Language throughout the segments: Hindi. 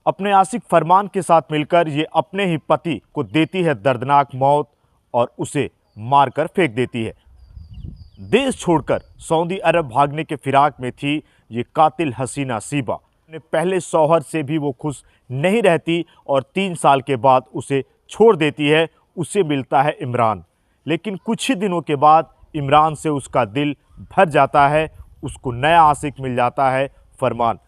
अपने आशिक फरमान के साथ मिलकर ये अपने ही पति को देती है दर्दनाक मौत और उसे मारकर फेंक देती है। देश छोड़कर सऊदी अरब भागने के फिराक में थी ये कातिल हसीना सीबा। अपने पहले शौहर से भी वो खुश नहीं रहती और 3 साल के बाद उसे छोड़ देती है। उसे मिलता है इमरान, लेकिन कुछ ही दिनों के बाद इमरान से उसका दिल भर जाता है। उसको नया आशिक मिल जाता है, फरमान।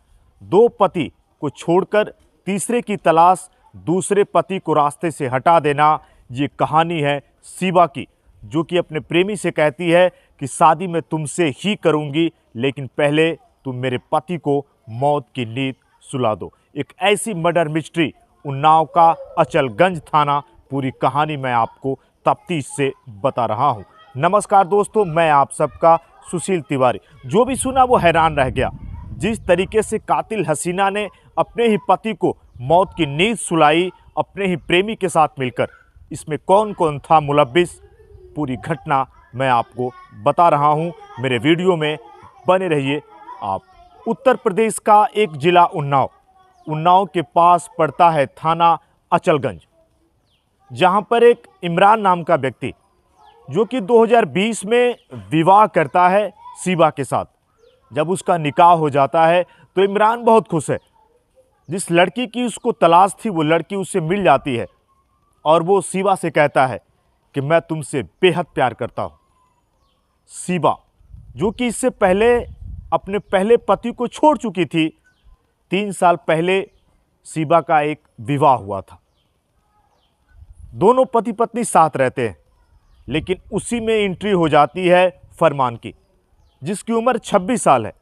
2 पति को छोड़कर तीसरे की तलाश, दूसरे पति को रास्ते से हटा देना, ये कहानी है सीबा की, जो कि अपने प्रेमी से कहती है कि शादी मैं तुमसे ही करूंगी, लेकिन पहले तुम मेरे पति को मौत की नींद सुला दो। एक ऐसी मर्डर मिस्ट्री, उन्नाव का अचलगंज थाना। पूरी कहानी मैं आपको तफ्तीश से बता रहा हूं। नमस्कार दोस्तों, मैं आप सबका सुशील तिवारी। जो भी सुना वो हैरान रह गया। जिस तरीके से कातिल हसीना ने अपने ही पति को मौत की नींद सुलाई, अपने ही प्रेमी के साथ मिलकर, इसमें कौन कौन था मुलव्विस, पूरी घटना मैं आपको बता रहा हूं। मेरे वीडियो में बने रहिए आप। उत्तर प्रदेश का एक जिला उन्नाव के पास पड़ता है थाना अचलगंज, जहां पर एक इमरान नाम का व्यक्ति, जो कि 2020 में विवाह करता है सीबा के साथ। जब उसका निकाह हो जाता है तो इमरान बहुत खुश है। जिस लड़की की उसको तलाश थी वो लड़की उससे मिल जाती है और वो सीबा से कहता है कि मैं तुमसे बेहद प्यार करता हूँ। सीबा, जो कि इससे पहले अपने पहले पति को छोड़ चुकी थी, 3 साल पहले सीबा का एक विवाह हुआ था। दोनों पति पत्नी साथ रहते हैं, लेकिन उसी में एंट्री हो जाती है फरमान की, जिसकी उम्र 26 साल है,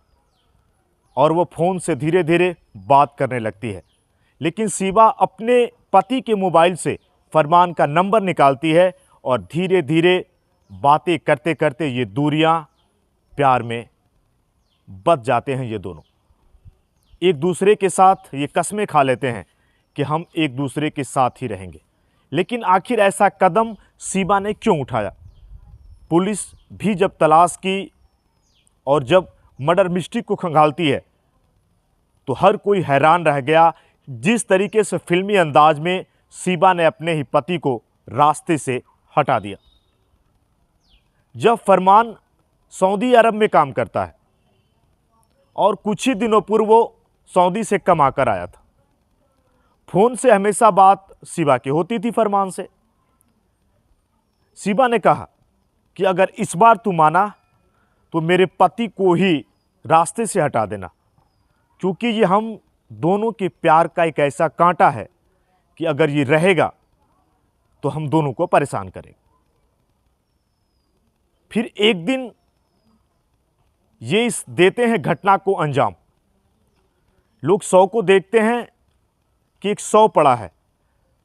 और वो फ़ोन से धीरे धीरे बात करने लगती है। लेकिन सीबा अपने पति के मोबाइल से फरमान का नंबर निकालती है और धीरे धीरे बातें करते करते ये दूरियां प्यार में बच जाते हैं। ये दोनों एक दूसरे के साथ ये कस्में खा लेते हैं कि हम एक दूसरे के साथ ही रहेंगे। लेकिन आखिर ऐसा कदम सीबा ने क्यों उठाया? पुलिस भी जब तलाश की और जब मर्डर मिस्ट्री को खंगालती है तो हर कोई हैरान रह गया, जिस तरीके से फिल्मी अंदाज में सीबा ने अपने ही पति को रास्ते से हटा दिया। जब फरमान सऊदी अरब में काम करता है और कुछ ही दिनों पूर्व वो सऊदी से कमा कर आया था, फोन से हमेशा बात सीबा की होती थी फरमान से। सीबा ने कहा कि अगर इस बार तू माना तो मेरे पति को ही रास्ते से हटा देना, क्योंकि ये हम दोनों के प्यार का एक ऐसा कांटा है कि अगर ये रहेगा तो हम दोनों को परेशान करेगा। फिर एक दिन ये इस देते हैं घटना को अंजाम। लोग शव को देखते हैं कि एक शव पड़ा है।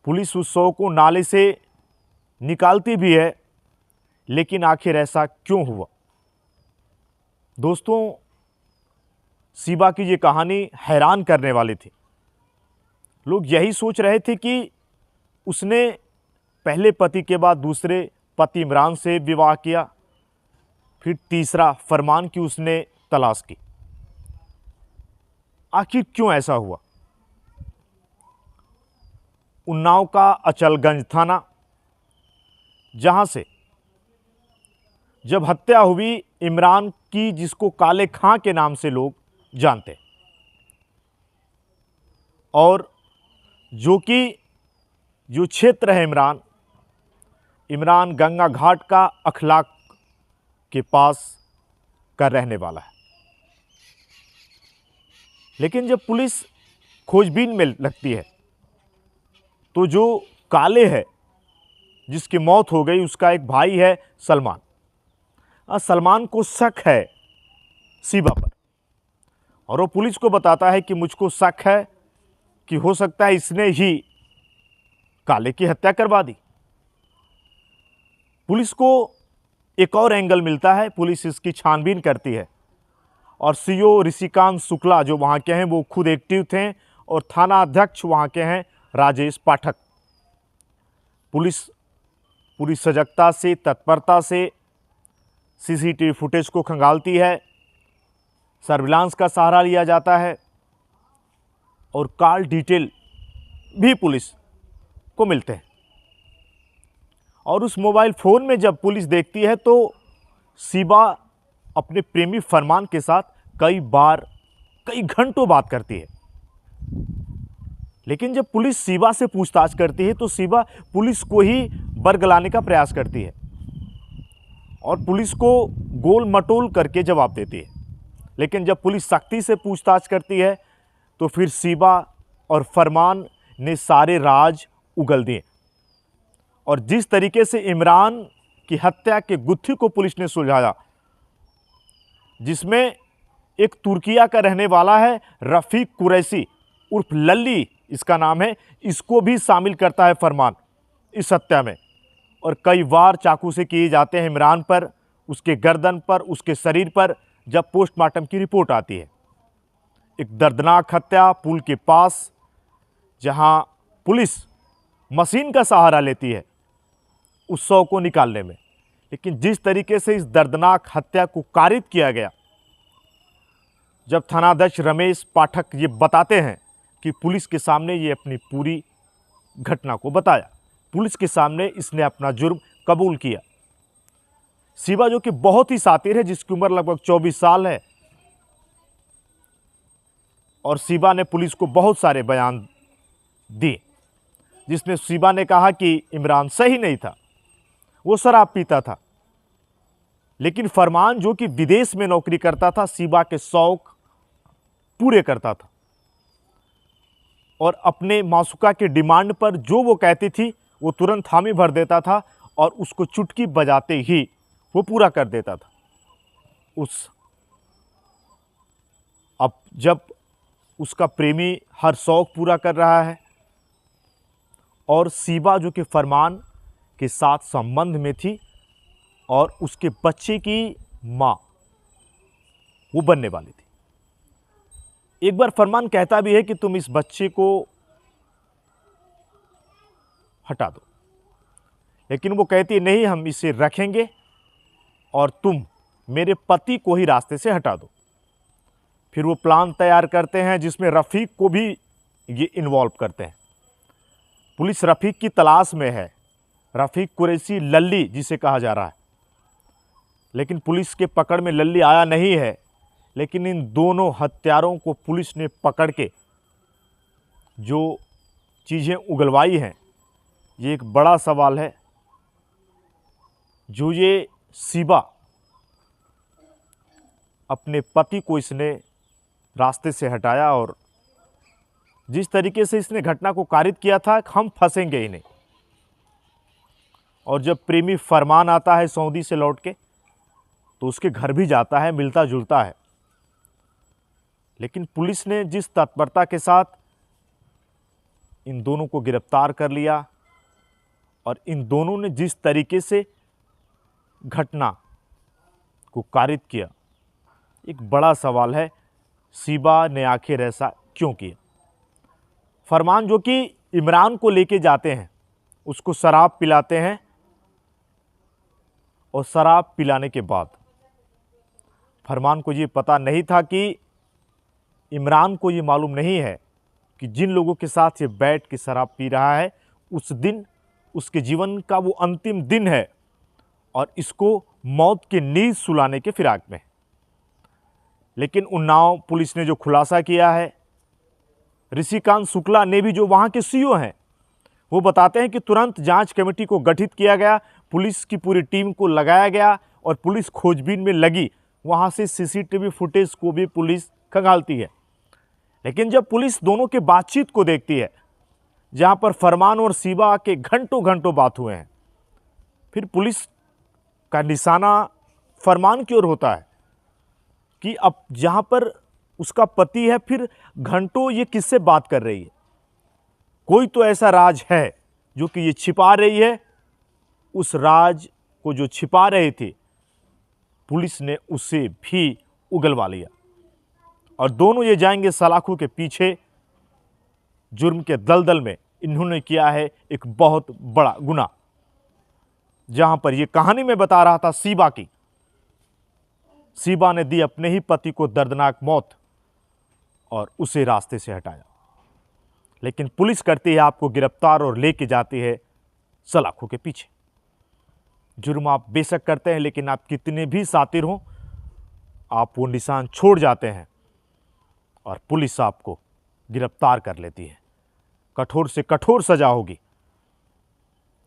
पुलिस उस शव को नाले से निकालती भी है, लेकिन आखिर ऐसा क्यों हुआ? दोस्तों, सीबा की ये कहानी हैरान करने वाली थी। लोग यही सोच रहे थे कि उसने पहले पति के बाद दूसरे पति इमरान से विवाह किया, फिर तीसरा फरमान की उसने तलाश की। आखिर क्यों ऐसा हुआ? उन्नाव का अचलगंज थाना, जहां से जब हत्या हुई इमरान की, जिसको काले खां के नाम से लोग जानते हैं, और जो कि जो क्षेत्र है इमरान गंगा घाट का अखलाक के पास का रहने वाला है। लेकिन जब पुलिस खोजबीन में लगती है तो जो काले है, जिसकी मौत हो गई, उसका एक भाई है सलमान। सलमान को शक है सीबा पर, और वो पुलिस को बताता है कि मुझको शक है कि हो सकता है इसने ही काले की हत्या करवा दी। पुलिस को एक और एंगल मिलता है। पुलिस इसकी छानबीन करती है और सीओ ऋषिकांत शुक्ला जो वहाँ के हैं वो खुद एक्टिव थे, और थाना अध्यक्ष वहाँ के हैं राजेश पाठक। पुलिस पूरी सजगता से, तत्परता से सीसीटीवी फुटेज को खंगालती है, सर्विलांस का सहारा लिया जाता है और कॉल डिटेल भी पुलिस को मिलते हैं। और उस मोबाइल फ़ोन में जब पुलिस देखती है तो शिबा अपने प्रेमी फरमान के साथ कई बार कई घंटों बात करती है। लेकिन जब पुलिस शिबा से पूछताछ करती है तो शिबा पुलिस को ही बरगलाने का प्रयास करती है और पुलिस को गोल मटोल करके जवाब देती है। लेकिन जब पुलिस सख्ती से पूछताछ करती है तो फिर शिबा और फरमान ने सारे राज उगल दिए। और जिस तरीके से इमरान की हत्या के गुत्थी को पुलिस ने सुलझाया, जिसमें एक तुर्किया का रहने वाला है रफ़ीक कुरैशी उर्फ लल्ली इसका नाम है, इसको भी शामिल करता है फरमान इस हत्या में। और कई वार चाकू से किए जाते हैं इमरान पर, उसके गर्दन पर, उसके शरीर पर, जब पोस्टमार्टम की रिपोर्ट आती है। एक दर्दनाक हत्या पुल के पास, जहां पुलिस मशीन का सहारा लेती है उस शव को निकालने में। लेकिन जिस तरीके से इस दर्दनाक हत्या को कारित किया गया, जब थानाध्यक्ष रमेश पाठक ये बताते हैं कि पुलिस के सामने ये अपनी पूरी घटना को बताया, पुलिस के सामने इसने अपना जुर्म कबूल किया। शिबा जो कि बहुत ही शातिर है, जिसकी उम्र लगभग 24 साल है, और शिबा ने पुलिस को बहुत सारे बयान दिए, जिसमें शिबा ने कहा कि इमरान सही नहीं था, वो शराब पीता था। लेकिन फरमान जो कि विदेश में नौकरी करता था, शिबा के शौक पूरे करता था और अपने मासूका के डिमांड पर जो वो कहती थी वो तुरंत हामी भर देता था और उसको चुटकी बजाते ही वो पूरा कर देता था। अब जब उसका प्रेमी हर शौक पूरा कर रहा है और शिबा जो कि फरमान के साथ संबंध में थी और उसके बच्चे की माँ वो बनने वाली थी। एक बार फरमान कहता भी है कि तुम इस बच्चे को हटा दो, लेकिन वो कहती है नहीं, हम इसे रखेंगे और तुम मेरे पति को ही रास्ते से हटा दो। फिर वो प्लान तैयार करते हैं जिसमें रफ़ीक को भी ये इन्वॉल्व करते हैं। पुलिस रफ़ीक की तलाश में है, रफ़ीक कुरैशी लल्ली जिसे कहा जा रहा है। लेकिन पुलिस के पकड़ में लल्ली आया नहीं है। लेकिन इन दोनों हत्यारों को पुलिस ने पकड़ के जो चीज़ें उगलवाई हैं, ये एक बड़ा सवाल है। जो ये शिबा अपने पति को इसने रास्ते से हटाया और जिस तरीके से इसने घटना को कारित किया था, हम फंसेंगे ही नहीं। और जब प्रेमी फरमान आता है सऊदी से लौट के तो उसके घर भी जाता है, मिलता जुलता है। लेकिन पुलिस ने जिस तत्परता के साथ इन दोनों को गिरफ्तार कर लिया और इन दोनों ने जिस तरीके से घटना को कारित किया, एक बड़ा सवाल है, शिबा ने आखिर ऐसा क्यों किया। फरमान जो कि इमरान को लेके जाते हैं, उसको शराब पिलाते हैं और शराब पिलाने के बाद फरमान को ये पता नहीं था कि इमरान को ये मालूम नहीं है कि जिन लोगों के साथ ये बैठ के शराब पी रहा है उस दिन उसके जीवन का वो अंतिम दिन है और इसको मौत की नींद सुलाने के फिराक में। लेकिन उन्नाव पुलिस ने जो खुलासा किया है, ऋषिकांत शुक्ला ने भी, जो वहाँ के सीईओ हैं, वो बताते हैं कि तुरंत जांच कमेटी को गठित किया गया, पुलिस की पूरी टीम को लगाया गया और पुलिस खोजबीन में लगी। वहाँ से सीसीटीवी फुटेज को भी पुलिस खंगालती है। लेकिन जब पुलिस दोनों के बातचीत को देखती है, जहाँ पर फरमान और शिबा के घंटों घंटों बात हुए हैं, फिर पुलिस का निशाना फरमान की ओर होता है कि अब जहाँ पर उसका पति है, फिर घंटों ये किससे बात कर रही है। कोई तो ऐसा राज है जो कि ये छिपा रही है। उस राज को जो छिपा रहे थे, पुलिस ने उसे भी उगलवा लिया और दोनों ये जाएंगे सलाखों के पीछे। जुर्म के दलदल में इन्होंने किया है एक बहुत बड़ा गुनाह। जहां पर ये कहानी में बता रहा था शिबा की, शिबा ने दी अपने ही पति को दर्दनाक मौत और उसे रास्ते से हटाया। लेकिन पुलिस करती है आपको गिरफ्तार और लेके जाती है सलाखों के पीछे। जुर्म आप बेशक करते हैं, लेकिन आप कितने भी शातिर हों, आप वो निशान छोड़ जाते हैं और पुलिस आपको गिरफ्तार कर लेती है। कठोर से कठोर सजा होगी।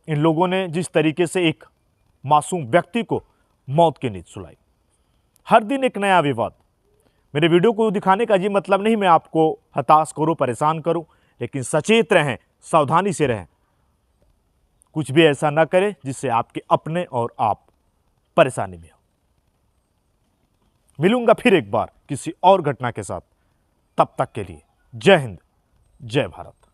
इन लोगों ने जिस तरीके से एक मासूम व्यक्ति को मौत की नींद सुलाई। हर दिन एक नया विवाद। मेरे वीडियो को दिखाने का ये मतलब नहीं मैं आपको हताश करूं, परेशान करूं, लेकिन सचेत रहें, सावधानी से रहें। कुछ भी ऐसा ना करें जिससे आपके अपने और आप परेशानी में हो। मिलूंगा फिर एक बार किसी और घटना के साथ। तब तक के लिए जय हिंद, जय भारत।